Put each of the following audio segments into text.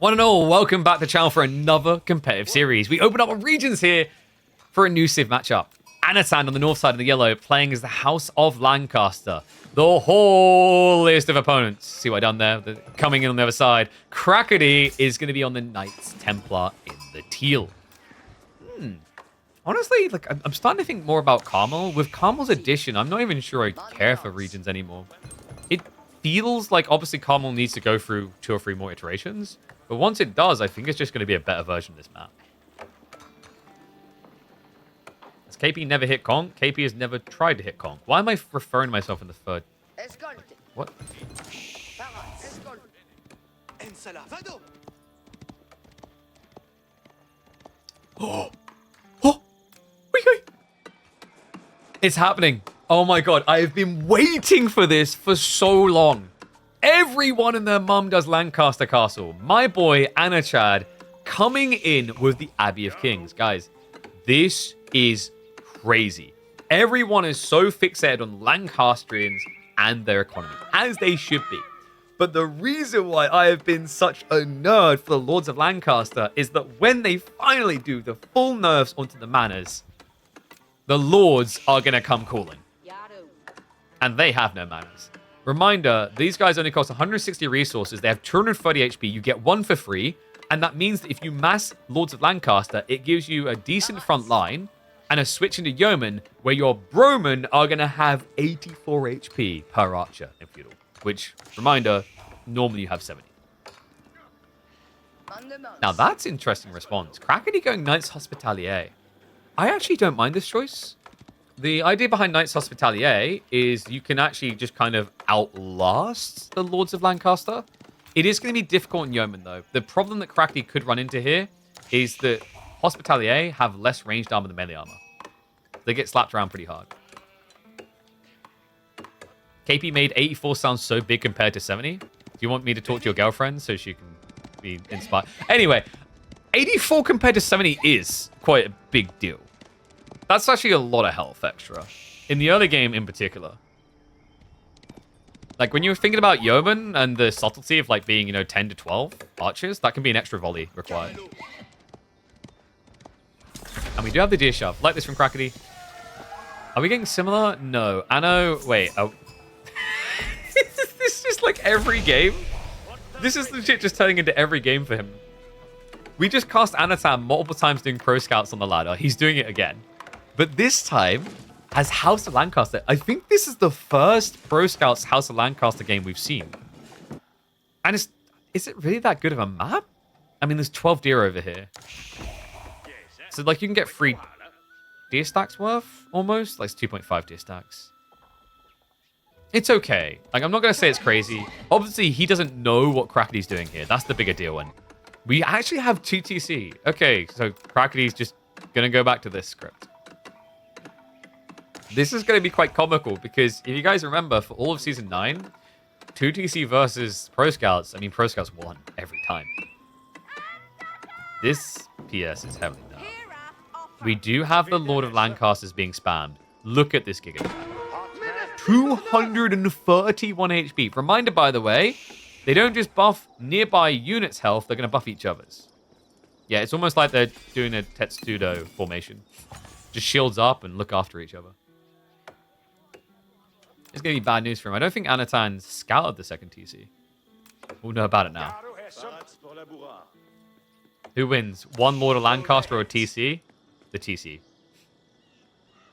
One and all, welcome back to the channel for another competitive series. We open up our regions here for a new Civ matchup. Anatan on the north side of the yellow playing as the House of Lancaster. The whole list of opponents. See what I done there? Coming in on the other side. Crackety is going to be on the Knights Templar in the teal. Honestly, like I'm starting to think more about Carmel. With Carmel's addition, I'm not even sure I care for regions anymore. It feels like obviously Carmel needs to go through 2 or 3 more iterations. But once it does, I think it's just going to be a better version of this map. Has KP never hit Kong? KP has never tried to hit Kong. Why am I referring to myself in the third? What? Oh! It's happening. Oh my god, I have been waiting for this for so long. Everyone and their mum does Lancaster Castle. My boy, Anachad, coming in with the Abbey of Kings. Guys, this is crazy. Everyone is so fixated on Lancastrians and their economy, as they should be. But the reason why I have been such a nerd for the Lords of Lancaster is that when they finally do the full nerfs onto the Manors, the Lords are going to come calling. And they have no manners. Reminder, these guys only cost 160 resources. They have 230 HP. You get 1 for free. And that means that if you mass Lords of Lancaster, it gives you a decent front line and a switch into Yeoman where your Bromen are going to have 84 HP per archer in Feudal. Which, reminder, normally you have 70. Now that's interesting response. Crackety going Knights Hospitalier. I actually don't mind this choice. The idea behind Knights Hospitalier is you can actually just kind of outlast the Lords of Lancaster. It is going to be difficult in Yeoman, though. The problem that Crackety could run into here is that Hospitalier have less ranged armor than melee armor. They get slapped around pretty hard. KP made 84 sound so big compared to 70. Do you want me to talk to your girlfriend so she can be inspired? Anyway, 84 compared to 70 is quite a big deal. That's actually a lot of health extra. In the early game in particular. Like when you're thinking about Yeoman and the subtlety of like being, 10 to 12 archers, that can be an extra volley required. And we do have the deer shove. Like this from Crackety. Are we getting similar? No. Anno, wait. Oh. Is this just like every game? This is legit just turning into every game for him. We just cast Anatan multiple times doing pro scouts on the ladder. He's doing it again. But this time, as House of Lancaster, I think this is the first Pro Scouts House of Lancaster game we've seen. And is it really that good of a map? I mean, there's 12 deer over here. So, like, you can get 3 deer stacks worth, almost. Like, it's 2.5 deer stacks. It's okay. Like, I'm not going to say it's crazy. Obviously, he doesn't know what Crackety's doing here. That's the bigger deal one. We actually have 2 TC. Okay, so Crackety's just going to go back to this script. This is going to be quite comical because if you guys remember, for all of Season 9, 2 TC versus Pro Scouts, I mean, Pro Scouts won every time. This PS is heavily down. We do have the Lord of Lancasters being spammed. Look at this Giga Attack. 231 HP. Reminder, by the way, they don't just buff nearby units' health, they're going to buff each other's. Yeah, it's almost like they're doing a Tetsudo formation. Just shields up and look after each other. It's going to be bad news for him. I don't think Anatan scouted the second TC. We'll know about it now. Who wins? One Lord of Lancaster or TC? The TC.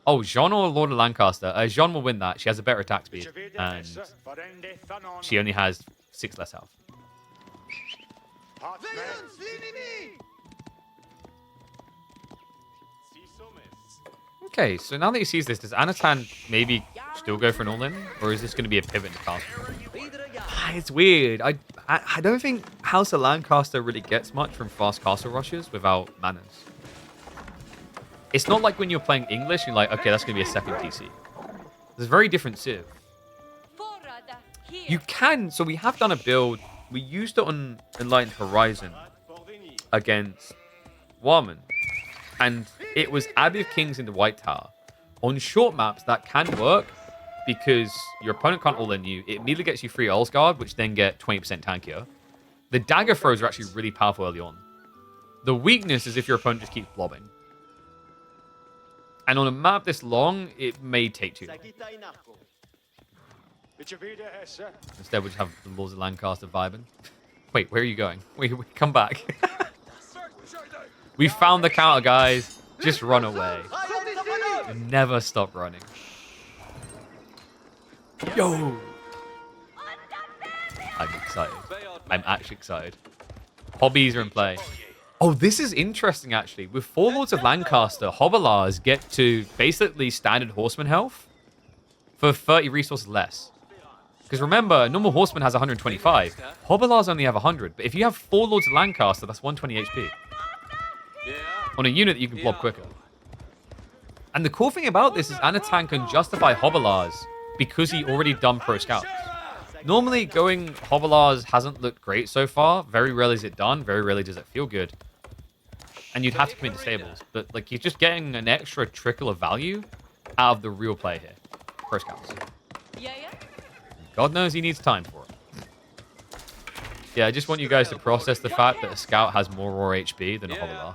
Oh, Jean or Lord of Lancaster? Jean will win that. She has a better attack speed. And she only has 6 less health. Okay, so now that he sees this, does Anatan maybe still go for an all-in? Or is this going to be a pivot to castle? It's weird. I don't think House of Lancaster really gets much from fast castle rushes without manners. It's not like when you're playing English, you're like, okay, that's going to be a second TC. There's a very different civ. You can, so we have done a build. We used it on Enlightened Horizon against Warman. And it was Abbey of Kings into White Tower. On short maps, that can work because your opponent can't all-in you. It immediately gets you free Earl's Guard, which then get 20% tankier. The dagger throws are actually really powerful early on. The weakness is if your opponent just keeps blobbing. And on a map this long, it may take too long. Instead, we just have the Lords of Lancaster vibing. Wait, where are you going? Wait, come back. We found the counter, guys. Just run away. Never stop running. Yo! I'm excited. I'm actually excited. Hobbies are in play. Oh, this is interesting, actually. With 4 Lords of Lancaster, Hobilars get to basically standard horseman health for 30 resources less. Because remember, a normal horseman has 125. Hobilars only have 100. But if you have 4 Lords of Lancaster, that's 120 HP. On a unit that you can blob quicker. And the cool thing about this is Anatan can justify Hobilars because he already done pro scouts. Normally, going Hobilars hasn't looked great so far. Very rarely is it done. Very rarely does it feel good. And you'd have to commit disables. But like, he's just getting an extra trickle of value out of the real play here. Pro scouts. God knows he needs time for it. Yeah, I just want you guys to process the fact that a scout has more raw HP than a Hobilar.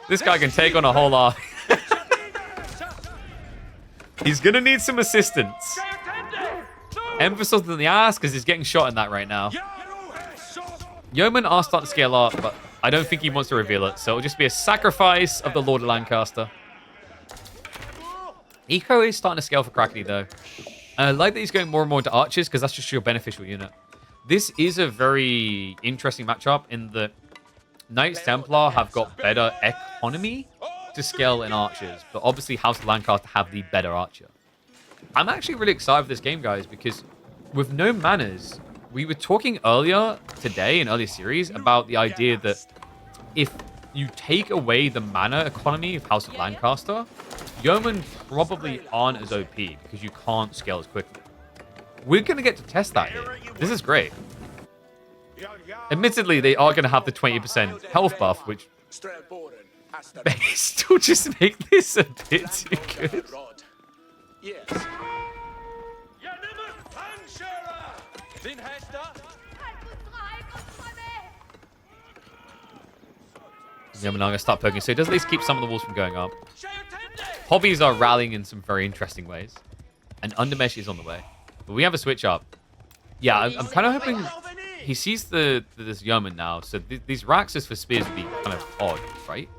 This guy can take on a whole army. He's gonna need some assistance. Emphasis on the ass because he's getting shot in that right now. Yeomen are starting to scale up, but I don't think he wants to reveal it, so it'll just be a sacrifice of the Lord of Lancaster. Eco is starting to scale for Crackney, though. And I like that he's going more and more into archers, because that's just your beneficial unit. This is a very interesting matchup in that Knights Templar have got better economy to scale in archers, but obviously House of Lancaster have the better archer. I'm actually really excited for this game, guys, because with no Manors, we were talking earlier today in earlier series about the idea that if you take away the mana economy of House of Lancaster, Yeomen probably aren't as OP because you can't scale as quickly. We're going to get to test that here. This is great. Admittedly, they are going to have the 20% health buff, which may still just make this a bit too good. Yeah, I'm going to start poking. So it does at least keep some of the walls from going up. Hobbies are rallying in some very interesting ways. And Undermesh is on the way. But we have a switch up. Yeah, I'm kind of hoping he sees this yeoman now. So these Raxes for spears would be kind of odd, right?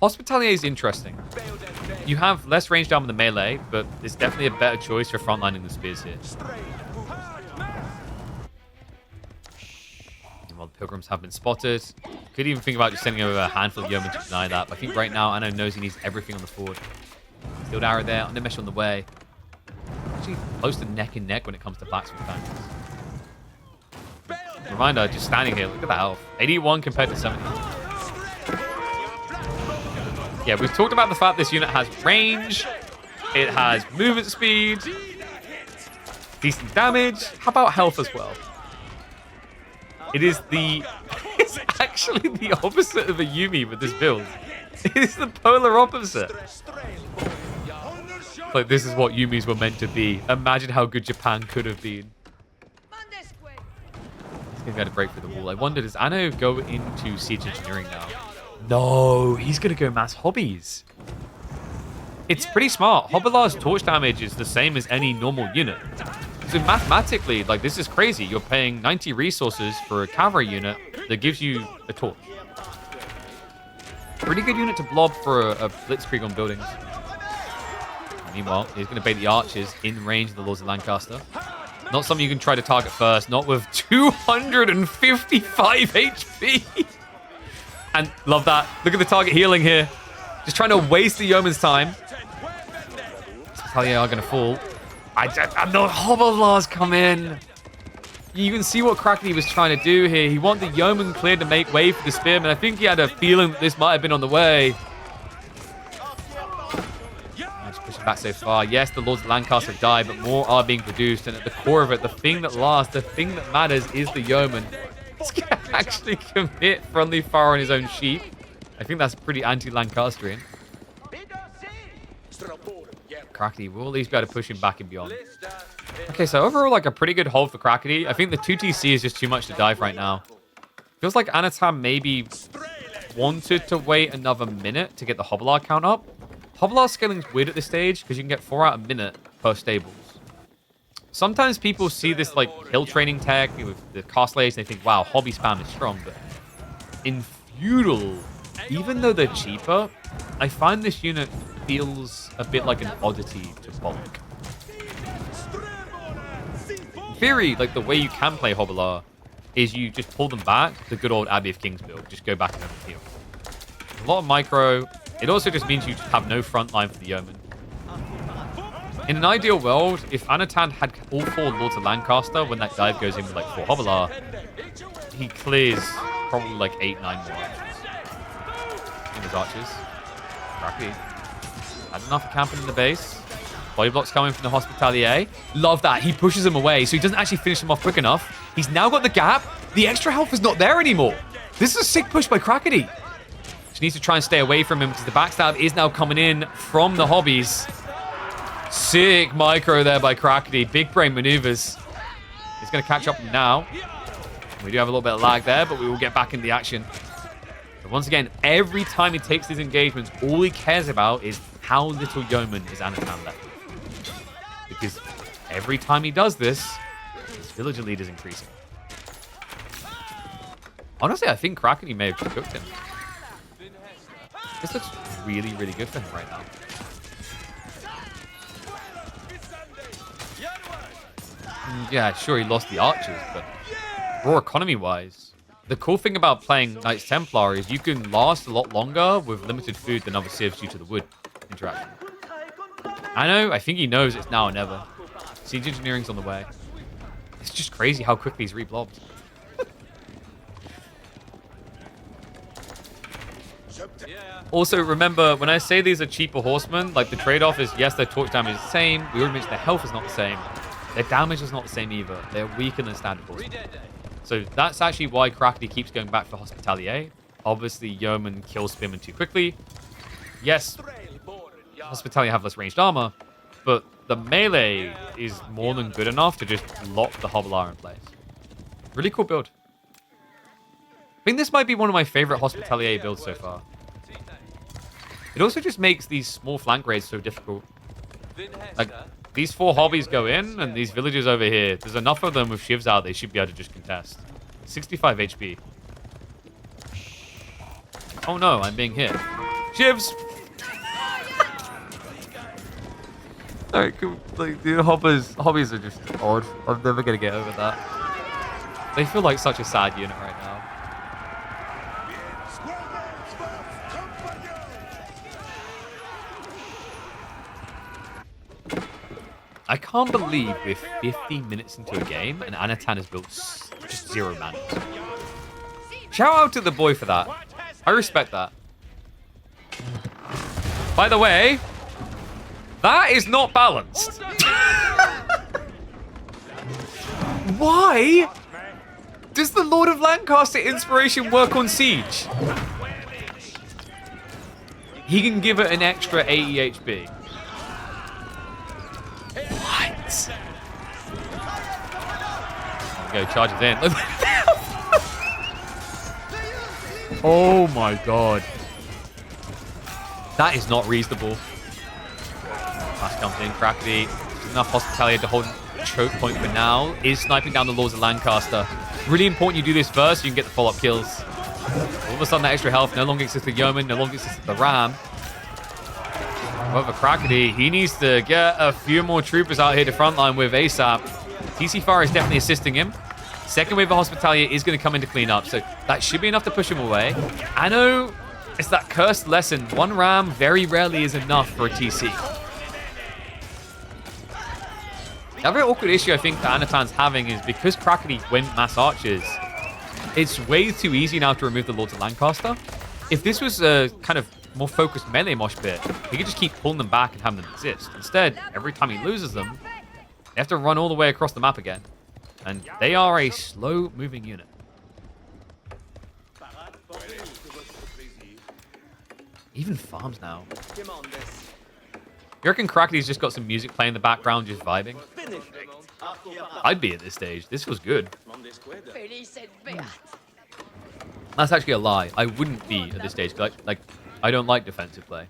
Hospitalier is interesting. You have less range down with the melee, but it's definitely a better choice for frontlining the spears here. Well, the Pilgrims have been spotted. Could even think about just sending over a handful of yeomen to deny that. But I think right now, Anno knows he needs everything on the forward. Steel arrow there, Undermesh on the way. Actually close to neck and neck when it comes to blacksmith tanks. Reminder, just standing here, look at the health. 81 compared to 70. Yeah, we've talked about the fact this unit has range. It has movement speed. Decent damage. How about health as well? It is it's actually the opposite of a Yumi with this build. It is the polar opposite. Like, this is what Yumis were meant to be. Imagine how good Japan could have been. He's going to get a break for the wall. I wonder, does Anno go into siege engineering now? No, he's going to go mass hobbies. It's pretty smart. Hobilar's torch damage is the same as any normal unit. So mathematically, like, this is crazy. You're paying 90 resources for a cavalry unit that gives you a torch. Pretty good unit to blob for a blitzkrieg on buildings. Meanwhile, he's going to bait the archers in range of the Lords of Lancaster. Not something you can try to target first. Not with 255 HP. And love that. Look at the target healing here. Just trying to waste the yeoman's time. Hospitalier are going to fall. And the Hobilars come in. You can see what Crackney was trying to do here. He wanted the yeoman cleared to make way for the spearman. I think he had a feeling that this might have been on the way. Just pushing back so far. Yes, the Lords of Lancaster have died, but more are being produced. And at the core of it, the thing that lasts, the thing that matters is the yeoman. He's going to actually commit friendly fire on his own sheep. I think that's pretty anti-Lancastrian. Crackney will at least be able to push him back and beyond. Okay, so overall, like a pretty good hold for Crackety. I think the 2TC is just too much to dive right now. Feels like Anatan maybe wanted to wait another minute to get the Hobbler count up. Hobbler scaling's weird at this stage because you can get 4 out a minute per stables. Sometimes people see this like hill training tech with the Castleys and they think, wow, hobby spam is strong. But in feudal, even though they're cheaper, I find this unit feels a bit like an oddity to bulk. In theory, like the way you can play Hobbler is you just pull them back, the good old Abbey of Kings build. Just go back and heal. A lot of micro. It also just means you just have no front line for the Yeoman. In an ideal world, if Anatan had all 4 Lords of Lancaster when that dive goes in with like 4 Hobbler, he clears probably like 8, 9 more archers. In his archers. Cracky. Had enough camping in the base. Body blocks coming from the Hospitalier. Love that. He pushes him away, so he doesn't actually finish him off quick enough. He's now got the gap. The extra health is not there anymore. This is a sick push by Crackety. She needs to try and stay away from him because the backstab is now coming in from the hobbies. Sick micro there by Crackety. Big brain maneuvers. He's going to catch up now. We do have a little bit of lag there, but we will get back in the action. But once again, every time he takes these engagements, all he cares about is how little Yeoman is Anatan left. Because every time he does this, his villager lead is increasing. Honestly, I think Crackety may have just cooked him. This looks really, really good for him right now. Yeah, sure, he lost the archers, but raw economy-wise, the cool thing about playing Knights Templar is you can last a lot longer with limited food than other civs due to the wood interaction. I think he knows it's now or never. Siege engineering's on the way. It's just crazy how quickly he's reblobbed. Also, remember, when I say these are cheaper horsemen, like the trade-off is, yes, their torch damage is the same. We already mentioned their health is not the same. Their damage is not the same either. They're weaker than standard horsemen. So that's actually why Crackety keeps going back for Hospitalier. Obviously, Yeoman kills Spearman too quickly. Yes, Hospitalier have less ranged armor, but the melee is more than good enough to just lock the Hobbler in place. Really cool build. I think this might be one of my favorite Hospitalier builds so far. It also just makes these small flank raids so difficult. Like, these 4 hobbies go in, and these villagers over here, there's enough of them with shivs out, they should be able to just contest. 65 HP. Oh no, I'm being hit. Shivs! Like the hobbies are just odd. I'm never gonna get over that. They feel like such a sad unit right now. I can't believe we're 50 minutes into a game and Anatan has built just 0 mana. Shout out to the boy for that. I respect that. By the way, that is not balanced. Why does the Lord of Lancaster inspiration work on siege? He can give it an extra 80 HP. What? There we go, charges in. Oh my god. That is not reasonable. Flash comes in, Crackety. Enough Hospitalier to hold choke point for now. Is sniping down the Lords of Lancaster. Really important you do this first so you can get the follow-up kills. All of a sudden that extra health no longer exists with Yeoman, no longer exists with the Ram. However, Crackety, he needs to get a few more troopers out here to frontline with ASAP. TC Fire is definitely assisting him. Second wave of Hospitalier is going to come in to clean up, so that should be enough to push him away. I know it's that cursed lesson. 1 Ram very rarely is enough for a TC. The other awkward issue I think that Anatan's having is because Crackety went mass archers, it's way too easy now to remove the Lords of Lancaster. If this was a kind of more focused melee mosh pit, he could just keep pulling them back and having them exist. Instead, every time he loses them, they have to run all the way across the map again. And they are a slow-moving unit. Even farms now. You reckon Crackety's just got some music playing in the background, just vibing? I'd be at this stage. This was good. That's actually a lie. I wouldn't be at this stage. Like, I don't like defensive play.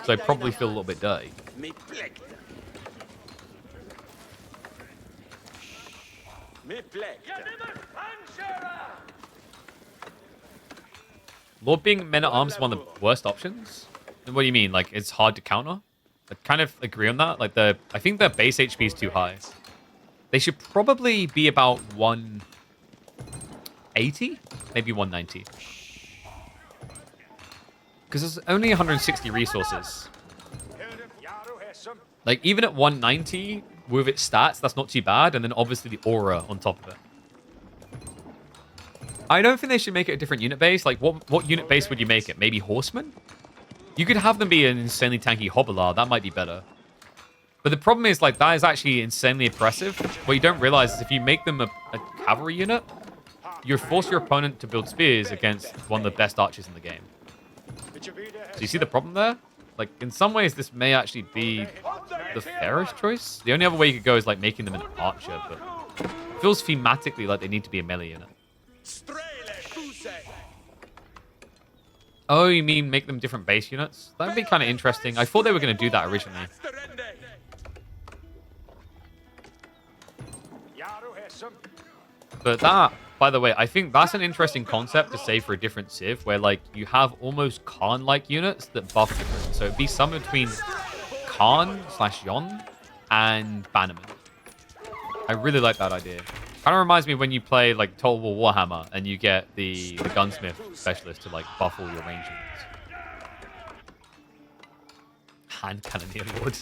So I probably feel a little bit dirty. Lord being men-at-arms is one of the worst options? What do you mean? Like, it's hard to counter? I kind of agree on that. Like, I think their base HP is too high. They should probably be about 180? Maybe 190. Because there's only 160 resources. Like, even at 190, with its stats, that's not too bad. And then obviously the aura on top of it. I don't think they should make it a different unit base. Like, what unit base would you make it? Maybe Horsemen? You could have them be an insanely tanky Hobbler. That might be better. But the problem is, like, that is actually insanely oppressive. What you don't realize is if you make them a cavalry unit, you force your opponent to build spears against one of the best archers in the game. So you see the problem there? Like, in some ways, this may actually be the fairest choice. The only other way you could go is, like, making them an archer, but it feels thematically like they need to be a melee unit. Oh, you mean make them different base units? That would be kind of interesting. I thought they were going to do that originally. But that, by the way, I think that's an interesting concept to say for a different Civ, where, like, you have almost Khan-like units that buff different. So it'd be somewhere between Khan/Yon and Bannerman. I really like that idea. Kind of reminds me when you play, like, Total War Warhammer and you get the gunsmith specialist to, like, buff all your range units. Hand cannoneer lord.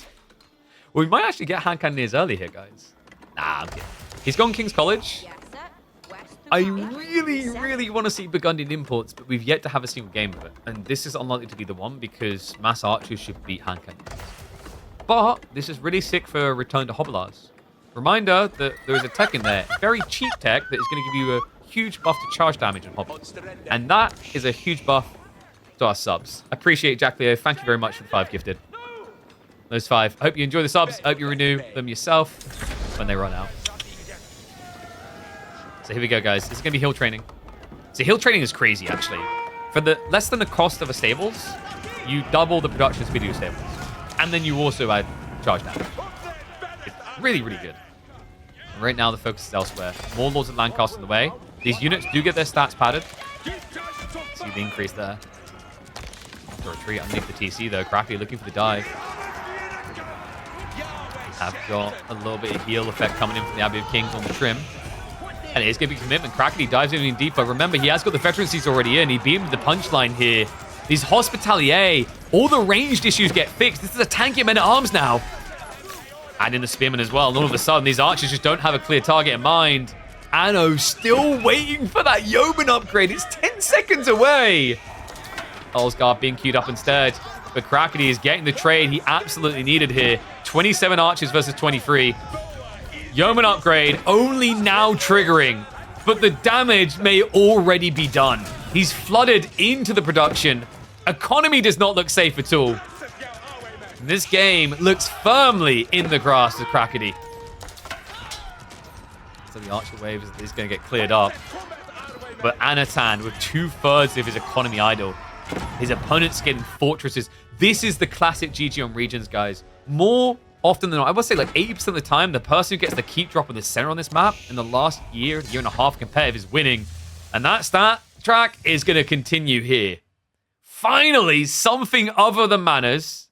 Well, we might actually get hand cannoneers early here, guys. Nah, I'm kidding. He's gone King's College. I really want to see Burgundian imports, but we've yet to have a single game of it. And this is unlikely to be the one because mass archers should beat hand cannoneers. But this is really sick for return to Hobblars. Reminder that there is a tech in there, very cheap tech, that is going to give you a huge buff to charge damage on Hobblars. And that is a huge buff to our subs. Appreciate Jack Leo. Thank you very much for the 5 gifted. Those 5. I hope you enjoy the subs. I hope you renew them yourself when they run out. So here we go, guys. This is going to be hill training. So hill training is crazy, actually. For the less than the cost of a stables, you double the production speed of your stables. And then you also add charge damage. It's really good. Right now, the focus is elsewhere. More Lords of Lancaster in the way. These units do get their stats padded. See the increase there. The retreat underneath the TC, though. Cracky looking for the dive. Have got a little bit of heal effect coming in from the Abbey of Kings on the trim. And it is going to be commitment. Crackety dives in deeper. Remember, he has got the veterancies already in. He beamed the punchline here. These Hospitalier, all the ranged issues get fixed. This is a tanky men-at-arms now. And in the Spearman as well. And all of a sudden, these archers just don't have a clear target in mind. Anno still waiting for that Yeoman upgrade. It's 10 seconds away. Olsgaard being queued up instead. But Crackety is getting the trade he absolutely needed here. 27 archers versus 23. Yeoman upgrade only now triggering. But the damage may already be done. He's flooded into the production. Economy does not look safe at all. This game looks firmly in the grasp of Crackety. So the Archer Wave is going to get cleared up. But Anatan with 2/3 of his economy idle. His opponent's getting fortresses. This is the classic GG on regions, guys. More often than not, I would say like 80% of the time, the person who gets the keep drop in the center on this map in the last year and a half competitive is winning. And that stat track is going to continue here. Finally, something other than Manors.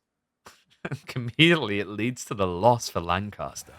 Immediately, it leads to the loss for Lancaster.